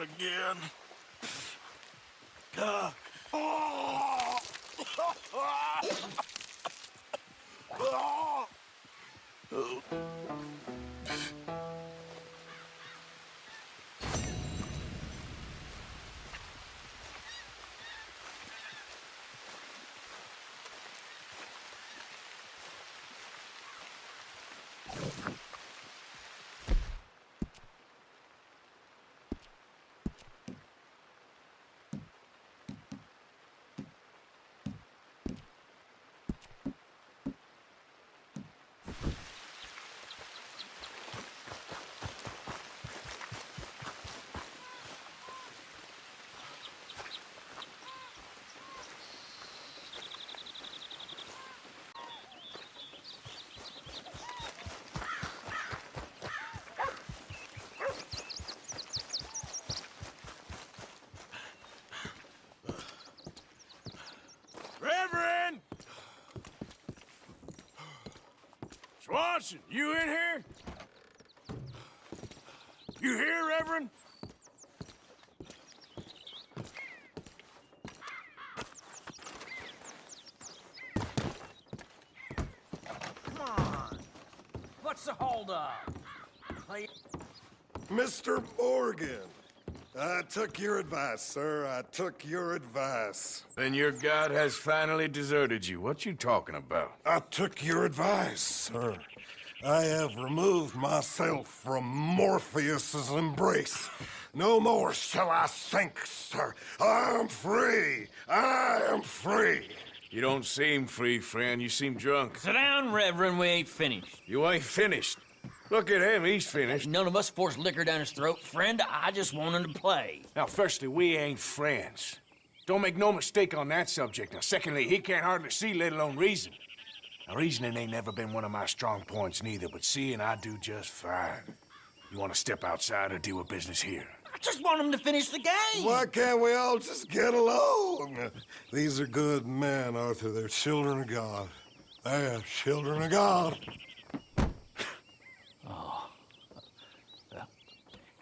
Not again. God. Oh. Reverend! Swanson, you in here? You here, Reverend? Come on. What's the holdup? Mr. Morgan, I took your advice, sir. I took your advice. Then your god has finally deserted you. What you talking about? I took your advice, sir. I have removed myself from Morpheus's embrace. No more shall I sink, sir. I am free. I am free. You don't seem free, friend. You seem drunk. Sit down, Reverend. We ain't finished. You ain't finished. Look at him. He's finished. None of us forced liquor down his throat. Friend, I just want him to play. Now, firstly, we ain't friends. Don't make no mistake on that subject. Now, secondly, he can't hardly see, let alone reason. Now, reasoning ain't never been one of my strong points neither, but seeing I do just fine. You want to step outside or deal with business here? I just want him to finish the game. Why can't we all just get along? These are good men, Arthur. They're children of God. They're children of God.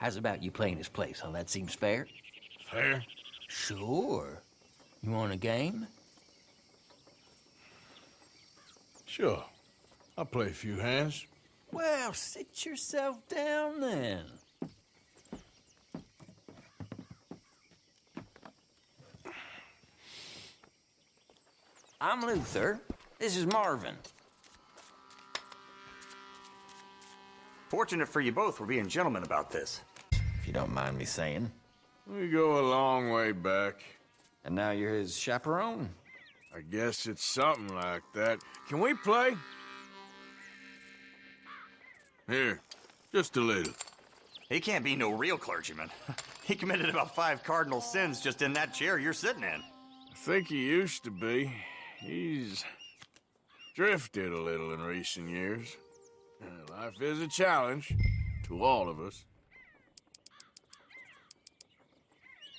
How's about you playing his place, huh? That seems fair? Fair? Sure. You want a game? Sure. I'll play a few hands. Well, sit yourself down then. I'm Luther. This is Marvin. Fortunate for you both, we're being gentlemen about this. If you don't mind me saying. We go a long way back. And now you're his chaperone? I guess it's something like that. Can we play? Here, just a little. He can't be no real clergyman. He committed about 5 cardinal sins just in that chair you're sitting in. I think he used to be. He's drifted a little in recent years. Life is a challenge to all of us.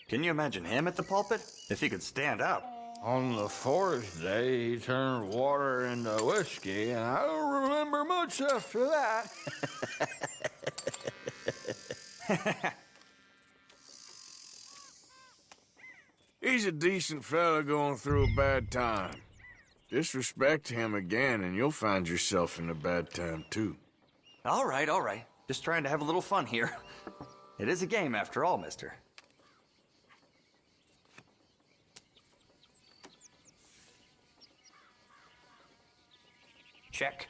Can you imagine him at the pulpit? If he could stand up. On the 4th day, he turned water into whiskey, and I don't remember much after that. He's a decent fella going through a bad time. Disrespect him again, and you'll find yourself in a bad time, too. All right, all right. Just trying to have a little fun here. It is a game after all, mister. Check.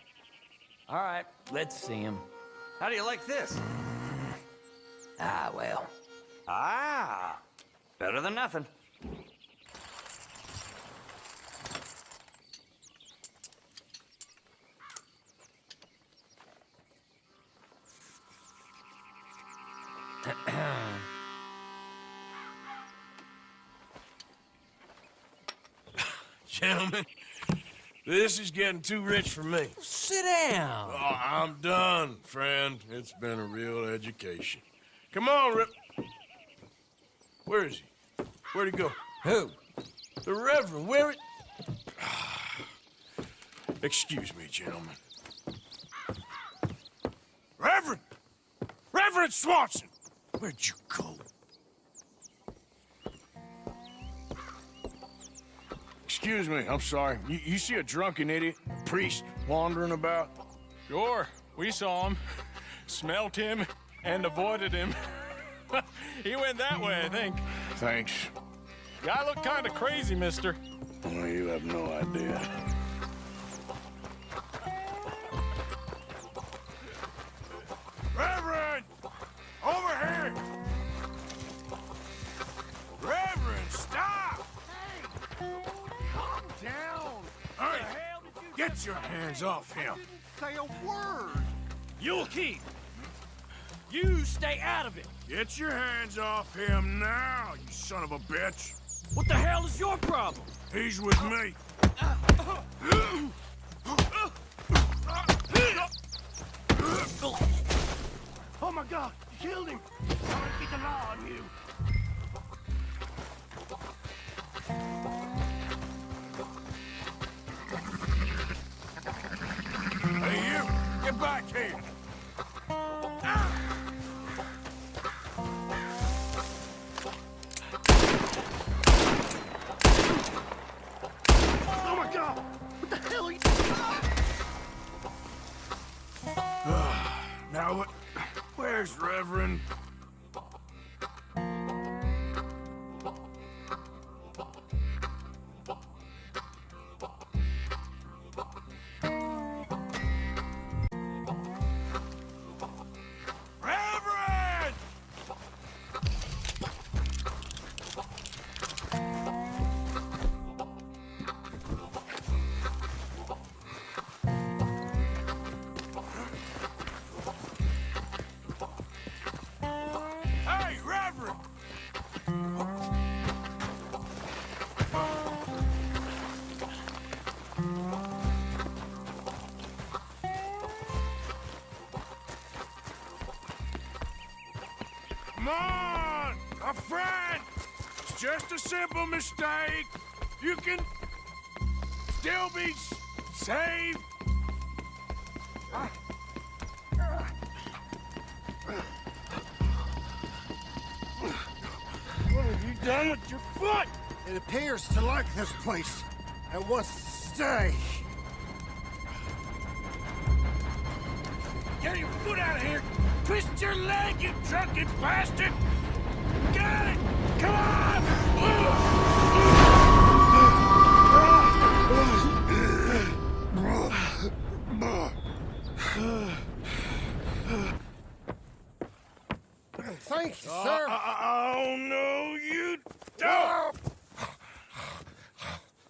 All right, let's see him. How do you like this? Ah, well. Ah, better than nothing. Gentlemen, this is getting too rich for me. Sit down. Oh, I'm done, friend. It's been a real education. Come on, Rip. Where is he? Where'd he go? Who? The Reverend. Where it? Excuse me, gentlemen. Reverend! Reverend Swanson! Where'd you go? Excuse me, I'm sorry. You see a drunken idiot, priest, wandering about? Sure, we saw him, smelt him, and avoided him. He went that way, I think. Thanks. Guy looked kind of crazy, mister. Well, you have no idea. Reverend! Over here! Reverend, stop! Hey! Calm down! Hey, get your hands off him. Say a word! You'll keep. You stay out of it. Get your hands off him now, you son of a bitch. What the hell is your problem? He's with me. Oh my God! You killed him! I want to get the law on you! Hey, you! Get back here! Oh my God! What the hell are you... Now, where's Reverend? Reverend! Hey, Reverend! Come on! A friend! It's just a simple mistake. You can still be saved. What have you done with your foot? It appears to like this place and wants to stay. Get your foot out of here! Twist your leg, you drunken bastard! Got it! Come on! Thank you, sir. Oh, no, you don't!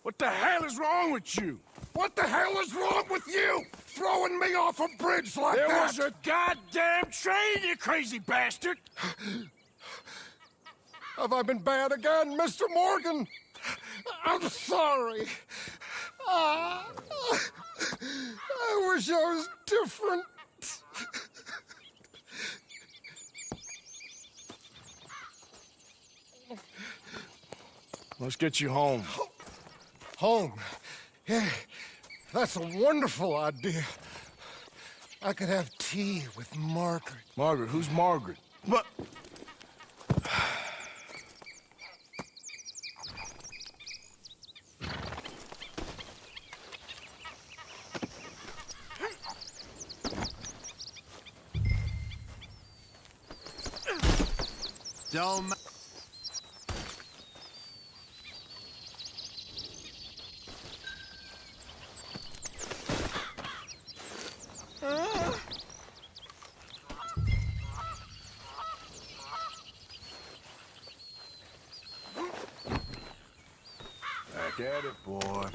What the hell is wrong with you? What the hell is wrong with you? Throwing me off a bridge like There that? was a goddamn train, you crazy bastard! Have I been bad again, Mr. Morgan? I'm sorry. I wish I was different. Let's get you home. Home. Yeah, that's a wonderful idea. I could have tea with Margaret. Margaret, who's Margaret? What? Don't. Back at it, boy.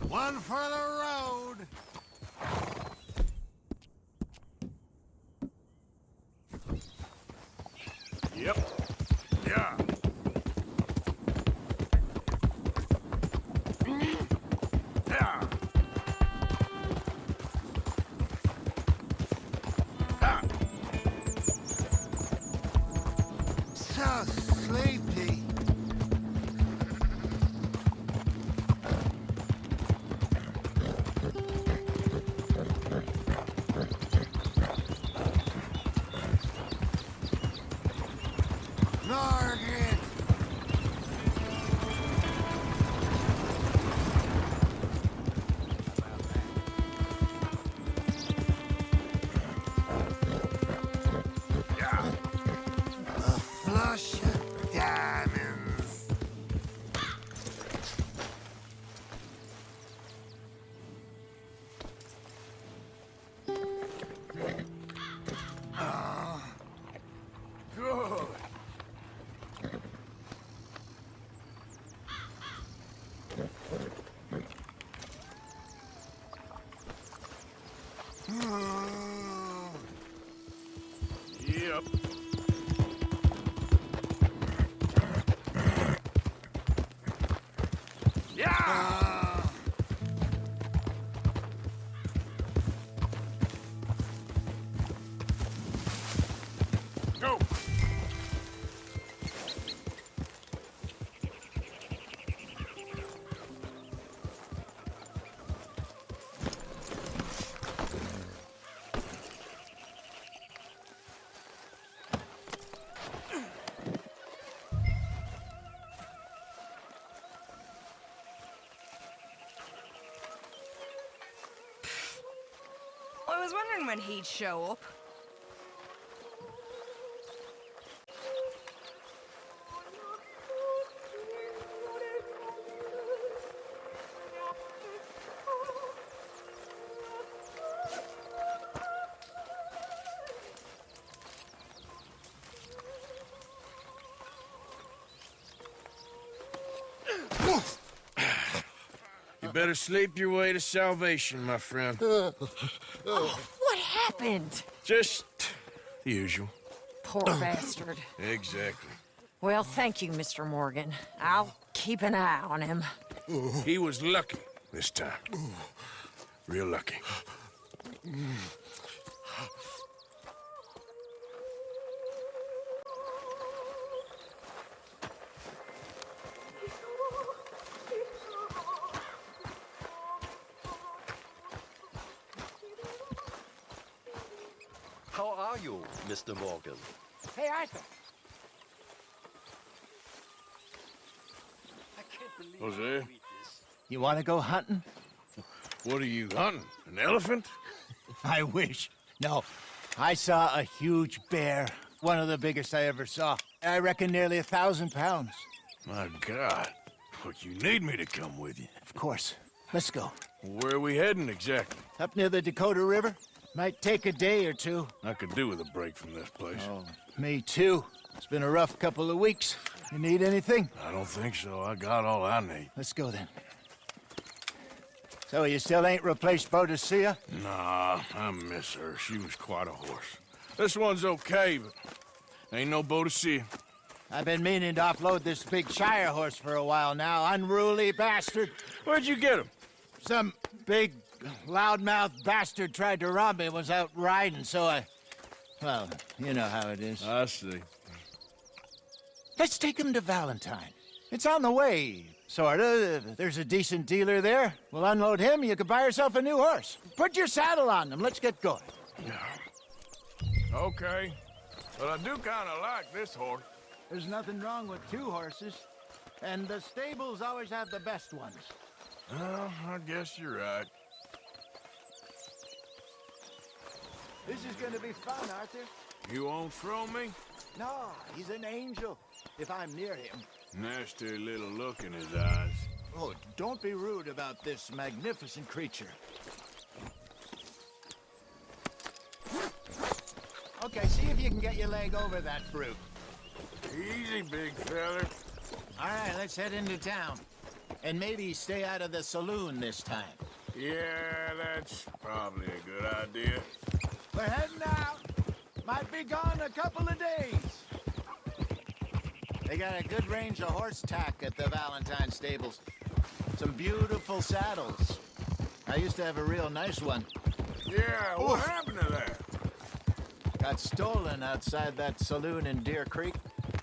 One for the road. Yep. Yeah. Yeah. Ah. So sleepy. Target! A flush of diamonds. Good. Yep. Yeah! Go! I was wondering when he'd show up. You better sleep your way to salvation, my friend. What happened? Just the usual. Poor bastard. Exactly. Well, thank you, Mr. Morgan. I'll keep an eye on him. He was lucky this time. Real lucky. How are you, Mr. Morgan? Hey, Arthur. I can't believe Jose, You want to go hunting? what are you hunting? An elephant? I wish. No. I saw a huge bear. One of the biggest I ever saw. I reckon nearly 1,000 pounds. My God. But you need me to come with you. Of course. Let's go. Where are we heading exactly? Up near the Dakota River. Might take a day or two. I could do with a break from this place. Oh, me too. It's been a rough couple of weeks. You need anything? I don't think so. I got all I need. Let's go then. So you still ain't replaced Boadicea? Nah, I miss her. She was quite a horse. This one's okay, but ain't no Boadicea. I've been meaning to offload this big Shire horse for a while now. Unruly bastard. Where'd you get him? Some big, loudmouth bastard tried to rob me. Was out riding, so I... Well, you know how it is. I see. Let's take him to Valentine. It's on the way, sorta. There's a decent dealer there. We'll unload him, you can buy yourself a new horse. Put your saddle on them, let's get going. Okay. But I do kind of like this horse. There's nothing wrong with two horses. And the stables always have the best ones. Well, I guess you're right. This is gonna be fun, Arthur. You won't throw me? No, he's an angel, if I'm near him. Nasty little look in his eyes. Oh, don't be rude about this magnificent creature. Okay, see if you can get your leg over that brute. Easy, big feller. All right, let's head into town. And maybe stay out of the saloon this time. Yeah, that's probably a good idea. We're heading out. Might be gone a couple of days. They got a good range of horse tack at the Valentine stables. Some beautiful saddles. I used to have a real nice one. Yeah, what happened to that? Got stolen outside that saloon in Deer Creek.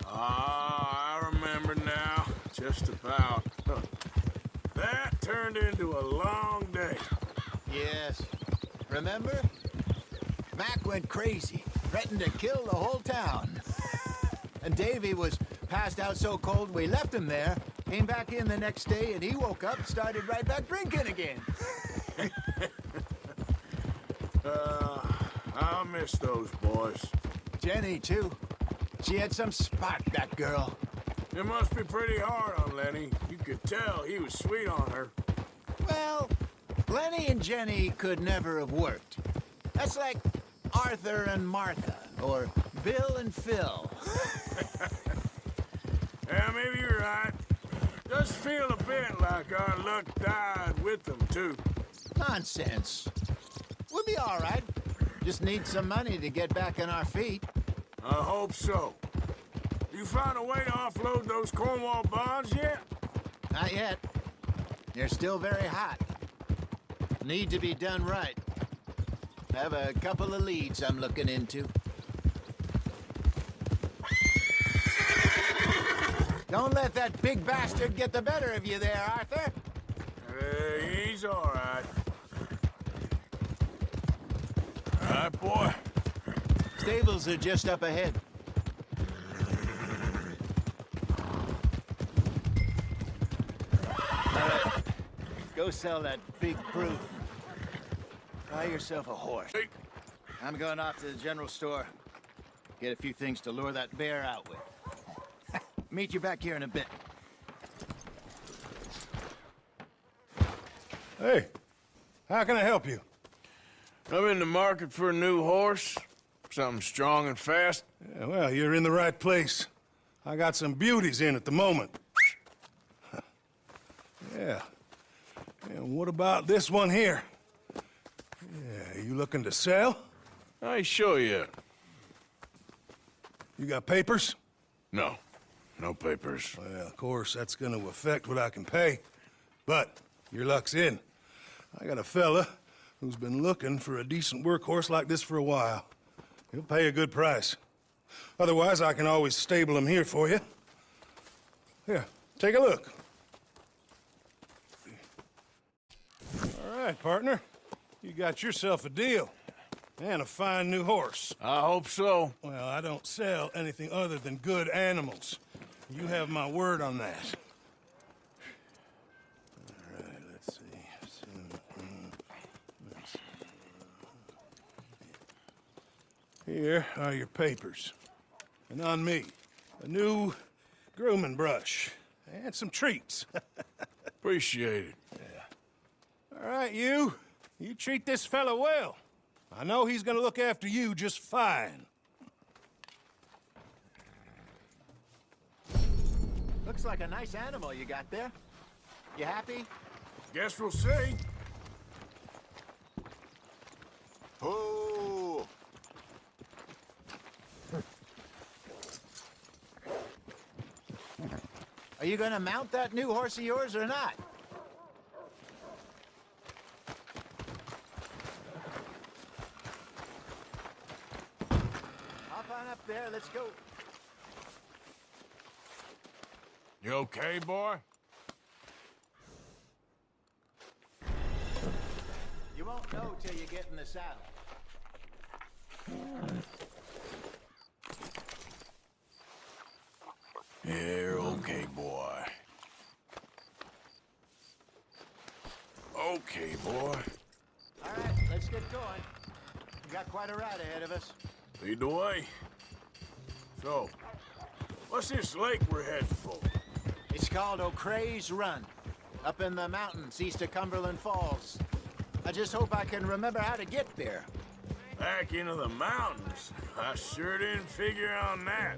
Ah, I remember now. Just about. That turned into a long day. Yes. Remember? Mac went crazy, threatened to kill the whole town. And Davy was passed out so cold we left him there, came back in the next day, and he woke up and started right back drinking again. I'll miss those boys. Jenny, too. She had some spark, that girl. It must be pretty hard on Lenny. You could tell he was sweet on her. Well, Lenny and Jenny could never have worked. That's like Arthur and Martha, or Bill and Phil. Yeah, maybe you're right. Does feel a bit like our luck died with them, too. Nonsense. We'll be all right. Just need some money to get back on our feet. I hope so. You found a way to offload those Cornwall bonds yet? Not yet. They're still very hot. Need to be done right. Have a couple of leads I'm looking into. Don't let that big bastard get the better of you there, Arthur. He's all right. All right, boy. Stables are just up ahead. All right. Go sell that big brute. Buy yourself a horse. Hey. I'm going off to the general store. Get a few things to lure that bear out with. Meet you back here in a bit. Hey, how can I help you? I'm in the market for a new horse. Something strong and fast. Yeah, well, you're in the right place. I got some beauties in at the moment. Yeah. And what about this one here? Yeah, you looking to sell? I ain't sure yet. You got papers? No. No papers. Well, of course, that's gonna affect what I can pay. But your luck's in. I got a fella who's been looking for a decent workhorse like this for a while. He'll pay a good price. Otherwise, I can always stable him here for you. Here, take a look. All right, partner. You got yourself a deal. And a fine new horse. I hope so. Well, I don't sell anything other than good animals. You have my word on that. All right, let's see. Here are your papers. And on me, a new grooming brush. And some treats. Appreciate it. All right, you. You treat this fella well. I know he's gonna look after you just fine. Looks like a nice animal you got there. You happy? Guess we'll see. Oh! Are you gonna mount that new horse of yours or not? Hop on up there, let's go. You okay, boy? You won't know till you get in the saddle. You're okay, boy. Okay, boy. All right, let's get going. We got quite a ride ahead of us. Lead the way. So, what's this lake we're heading for? It's called O'Creagh's Run, up in the mountains east of Cumberland Falls. I just hope I can remember how to get there. Back into the mountains. I sure didn't figure on that.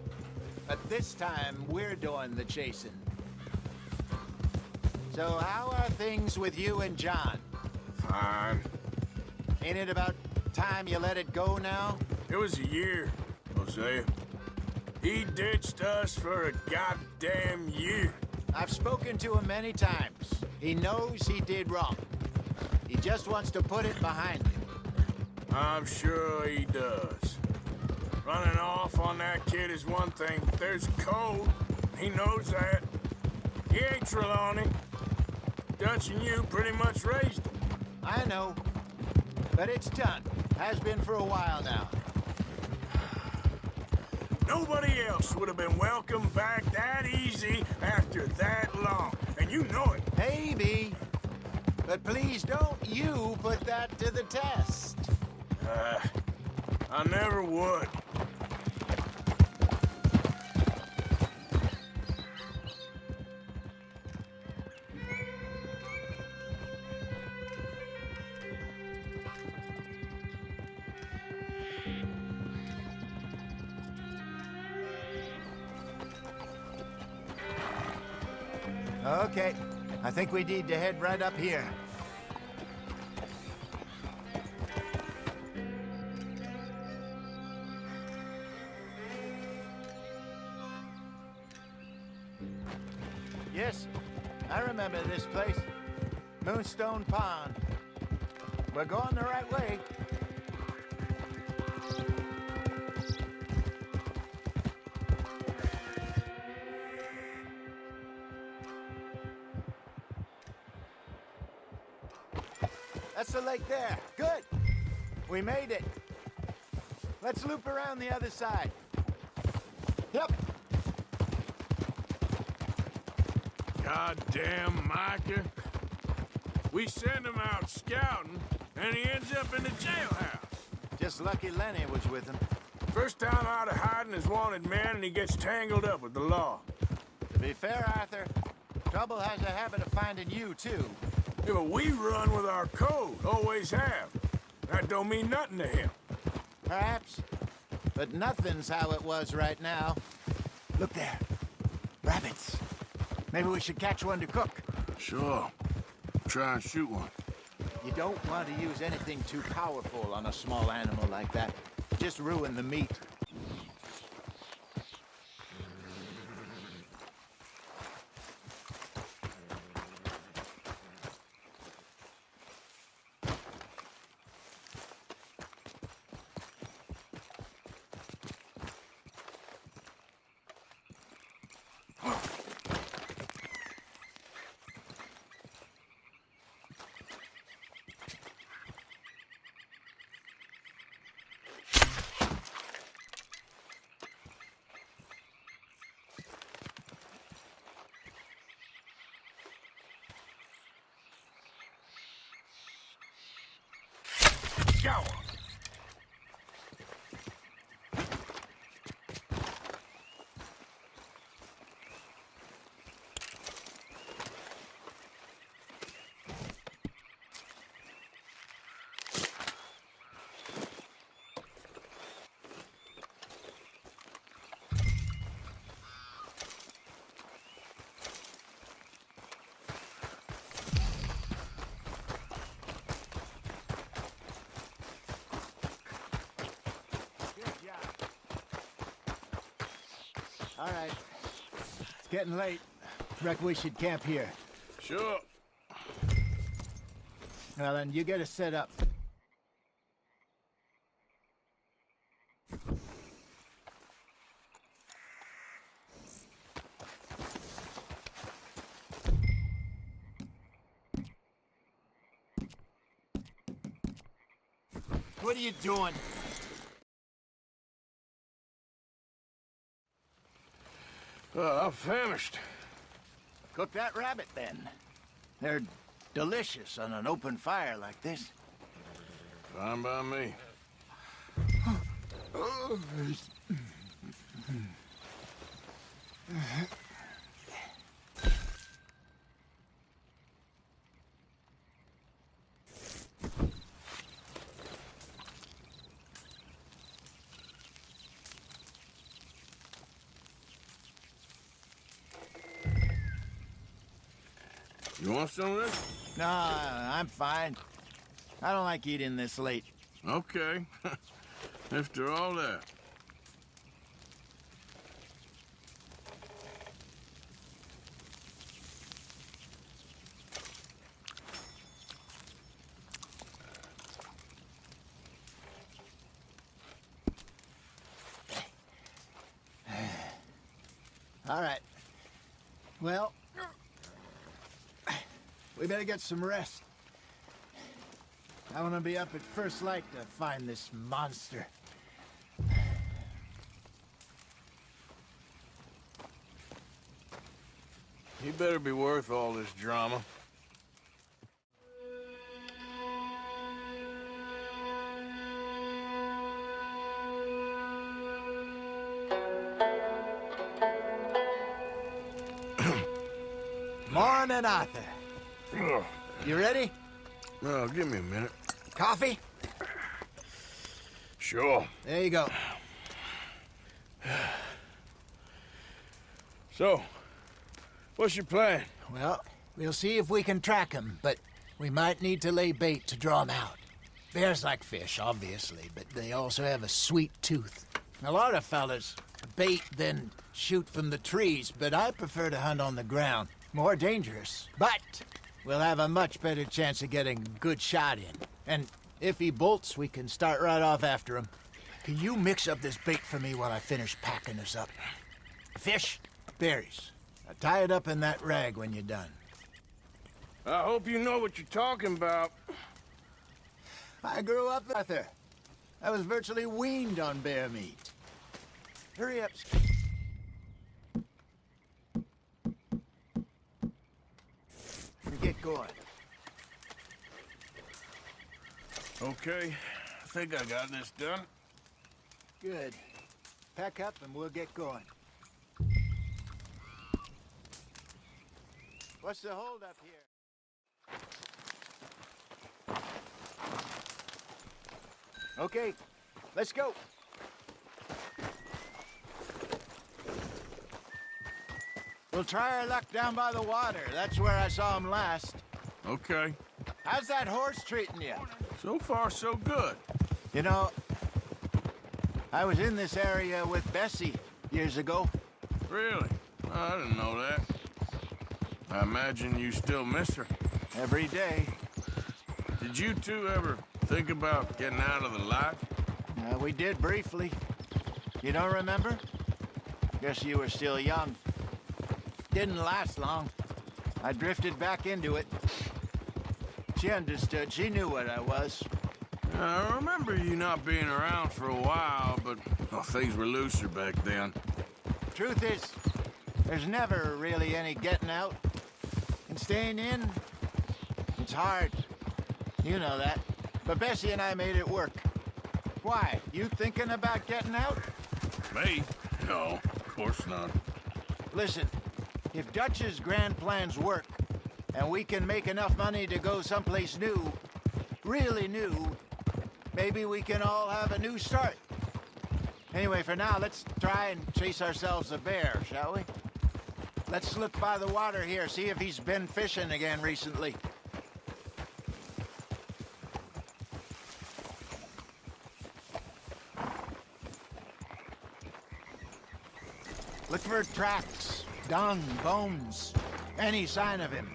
But this time, we're doing the chasing. So how are things with you and John? Fine. Ain't it about time you let it go now? It was a year, Hosea. He ditched us for a goddamn year. I've spoken to him many times. He knows he did wrong. He just wants to put it behind him. I'm sure he does. Running off on that kid is one thing, but there's code. He knows that. He ain't Trelawney. Dutch and you pretty much raised him. I know. But it's done. Has been for a while now. Nobody else would have been welcomed back that easy after that long. And you know it. Maybe. But please don't you put that to the test. I never would. Okay, I think we need to head right up here. Yes, I remember this place. Moonstone Pond. We're going the right way. That's the lake there. Good. We made it. Let's loop around the other side. Yep. Goddamn Micah. We send him out scouting, and he ends up in the jailhouse. Just lucky Lenny was with him. First time out of hiding as wanted man, and he gets tangled up with the law. To be fair, Arthur, trouble has a habit of finding you, too. Yeah, but we run with our code, always have. That don't mean nothing to him. Perhaps. But nothing's how it was right now. Look there. Rabbits. Maybe we should catch one to cook. Sure. Try and shoot one. You don't want to use anything too powerful on a small animal like that. Just ruin the meat. Go! All right. It's getting late. Reckon we should camp here. Sure. Well, then, you get us set up. What are you doing? I'm famished. Cook that rabbit, then. They're delicious on an open fire like this. Fine by me. You want some of this? No, I'm fine. I don't like eating this late. Okay. After all that. All right. Well, we better get some rest. I want to be up at first light to find this monster. He better be worth all this drama. Morning, Arthur. You ready? Well, give me a minute. Coffee? Sure. There you go. So, what's your plan? Well, we'll see if we can track him, but we might need to lay bait to draw him out. Bears like fish, obviously, but they also have a sweet tooth. A lot of fellas bait, then shoot from the trees, but I prefer to hunt on the ground. More dangerous, but we'll have a much better chance of getting a good shot in. And if he bolts, we can start right off after him. Can you mix up this bait for me while I finish packing this up? Fish, berries. Now tie it up in that rag when you're done. I hope you know what you're talking about. I grew up, Arthur. I was virtually weaned on bear meat. Hurry up. Get going. Okay, I think I got this done. Good. Pack up and we'll get going. What's the holdup here? Okay, let's go. We'll try our luck down by the water. That's where I saw him last. Okay. How's that horse treating you? So far, so good. You know, I was in this area with Bessie years ago. Really? I didn't know that. I imagine you still miss her. Every day. Did you two ever think about getting out of the life? We did briefly. You don't remember? Guess you were still young. Didn't last long. I drifted back into it. She understood. She knew what I was. I remember you not being around for a while, but things were looser back then. Truth is, there's never really any getting out. And staying in, it's hard. You know that. But Bessie and I made it work. Why? You thinking about getting out? Me? No, of course not. Listen, if Dutch's grand plans work, and we can make enough money to go someplace new, really new, maybe we can all have a new start. Anyway, for now, let's try and chase ourselves a bear, shall we? Let's look by the water here, see if he's been fishing again recently. Look for tracks, dung, bones, any sign of him.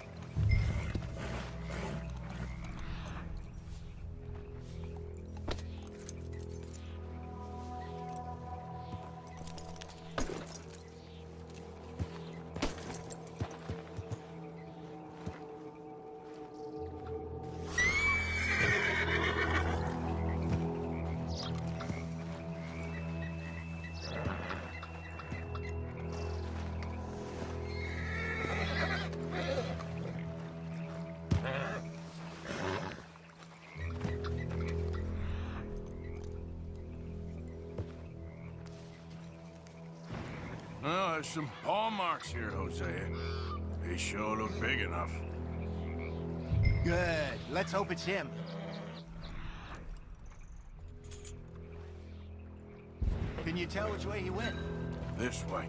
Well, there's some paw marks here, Hosea. They sure look big enough. Good. Let's hope it's him. Can you tell which way he went? This way.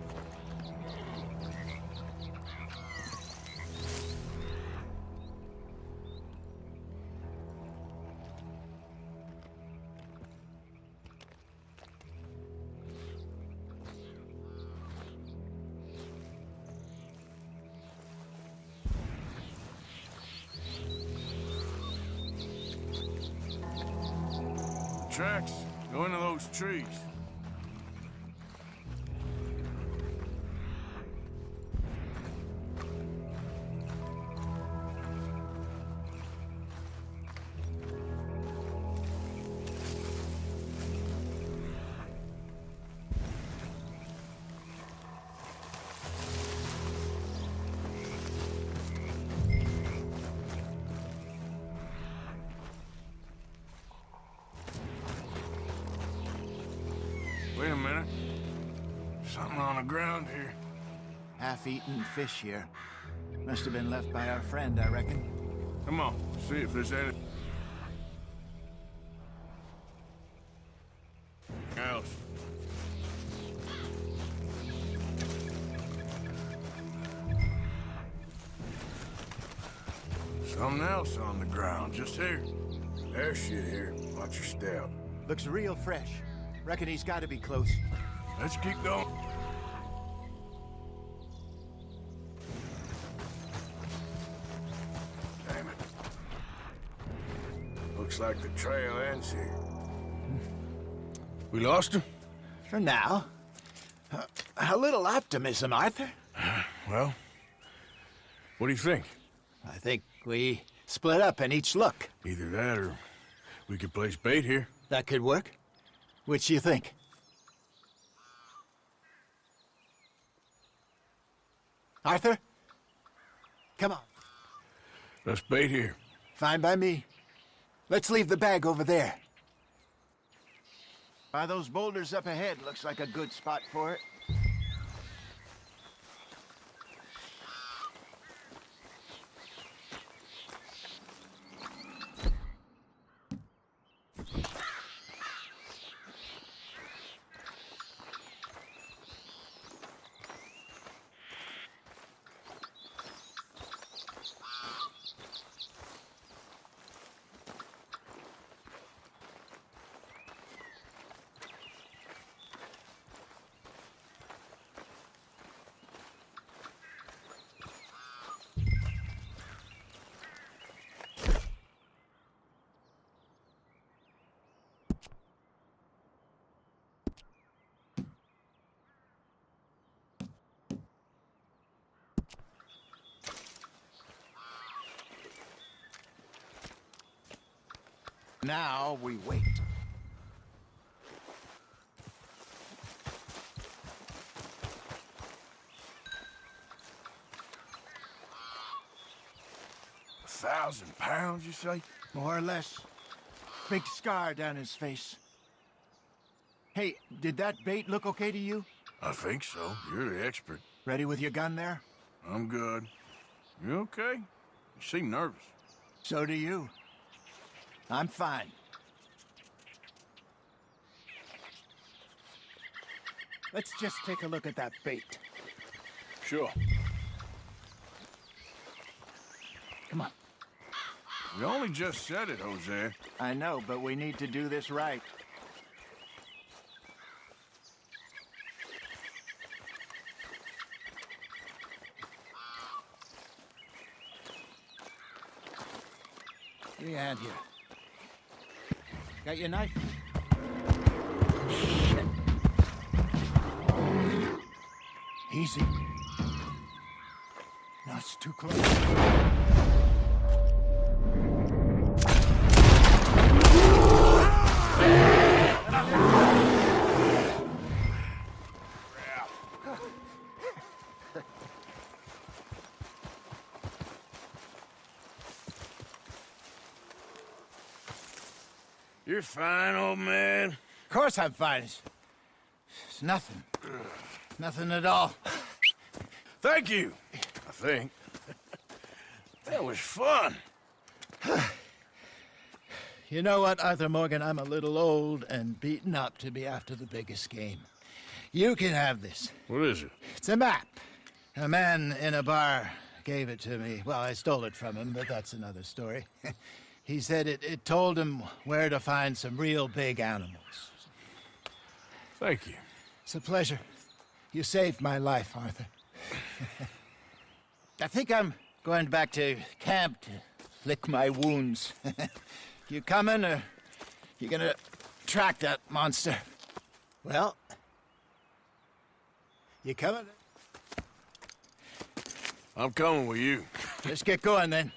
Tracks go into those trees. half-eaten fish here. Must have been left by our friend, I reckon. Come on, see if there's any else. Something else on the ground, just here. There's shit here. Watch your step. Looks real fresh. Reckon he's got to be close. Let's keep going. Damn it. Looks like the trail ends here. We lost him? For now. A little optimism, Arthur. Well, what do you think? I think we split up and each look. Either that or we could place bait here. That could work. Which you think? Arthur? Come on. Let's bait here. Fine by me. Let's leave the bag over there. By those boulders up ahead, looks like a good spot for it. Now we wait. £1,000, you say? More or less. Big scar down his face. Hey, did that bait look okay to you? I think so. You're the expert. Ready with your gun there? I'm good. You okay? You seem nervous. So do you. I'm fine. Let's just take a look at that bait. Sure. Come on. We only just said it, Jose. I know, but we need to do this right. Give me a hand here. Got your knife? Shit. Easy. No, it's too close. You're fine, old man. Of course I'm fine. It's nothing. Nothing at all. Thank you, I think. That was fun. You know what, Arthur Morgan? I'm a little old and beaten up to be after the biggest game. You can have this. What is it? It's a map. A man in a bar gave it to me. Well, I stole it from him, but that's another story. He said it told him where to find some real big animals. Thank you. It's a pleasure. You saved my life, Arthur. I think I'm going back to camp to lick my wounds. You coming, or you gonna track that monster? Well, you coming? I'm coming with you. Let's get going, then.